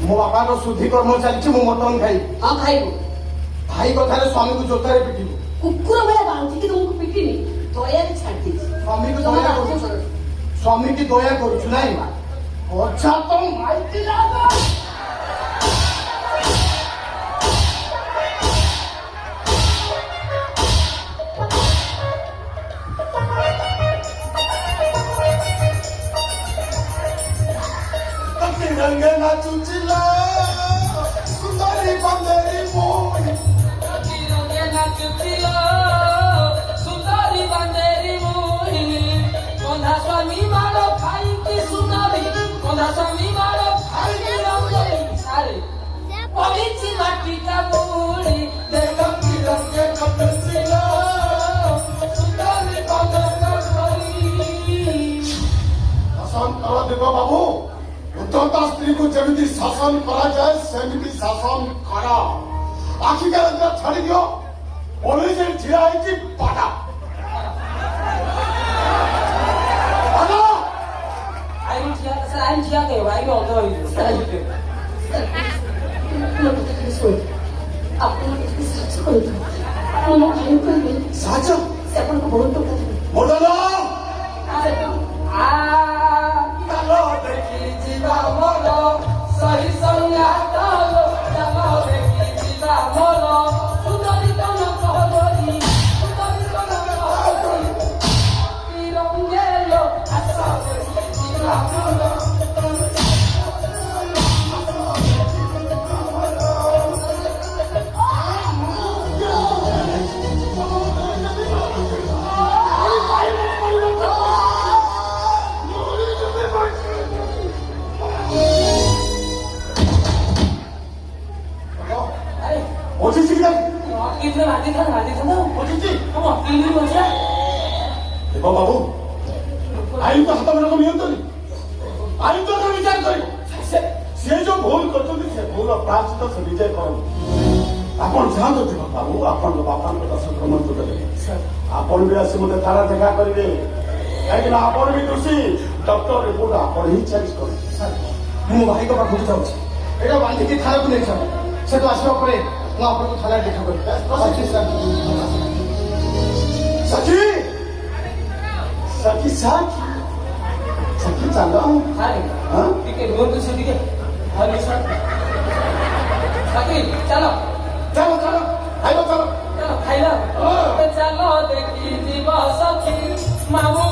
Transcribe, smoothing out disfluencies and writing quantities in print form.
मो बापा रो शुद्धि कर्म चलछि मो मटन खाई हां खाइबो भाई कथारे स्वामी को जोतारे पिटिबो कुकुर भला बांधी कि तुमको पिटिनी दया रे छाड़ दी स्वामी को दया करू स्वामी की दया करू नहीं अच्छा तो माइती लागा रंगे ना चुचिला सुंदरी बंदेरी मोही रंगे ना चुचिला सुंदरी बंदेरी मोही कोंधा स्वामी मारो खाई की सुंदरी कोंधा स्वामी मारो खाई की रंगोली सारे पवित्र माटी का बूढ़ी देखो की रंगे कपड़िला सुंदरी बंदेरी शासन करा देखो बाबू उद्धता स्त्री को जमीती शासन करा जाए सेमिति शासन करा आखि के अंदर छाड़ी दियो बोले जे ठिया है कि पाटा पाटा आई ठिया के भाई में होता है साचा से अपन को बहुत टोका मोडला चलो देखी जीवा मोरो सही संगा चलो चलो देखी जीवा मोरो सुंदरी कन कहलोरी सुंदरी कन कहलोरी तिरंगेलो आसा देखी जीवा मोरो ओजीसी क्या कितने राती था ना ओजीसी तुम अकेले ही बचा देखो बाबू आईन तो हाथ में रखो नियंत्रण आईन तो विचार करी से जो भूल करते से भूल प्राचित से विजय कर आपण जान देखो बाबू आपण बापा को संक्रमण तो देबे आपण भी आसी मते थारा देखा करिवे काहे ना आपण भी दोषी डॉक्टर रिपोर्ट आपण ही चेंज कर मो भाई को पाखु जाऊ एटा बांधी के थारा को ले जाओ से तो आसीबा परे मो आपण को थारा देखा कर सखी सखी सखी सखी चालो हाय हां ठीक है रोड से ठीक है हाय सर साथी चलो चलो चलो आइबो चलो चलो खाइला चलो देखी जीवा सखी मामू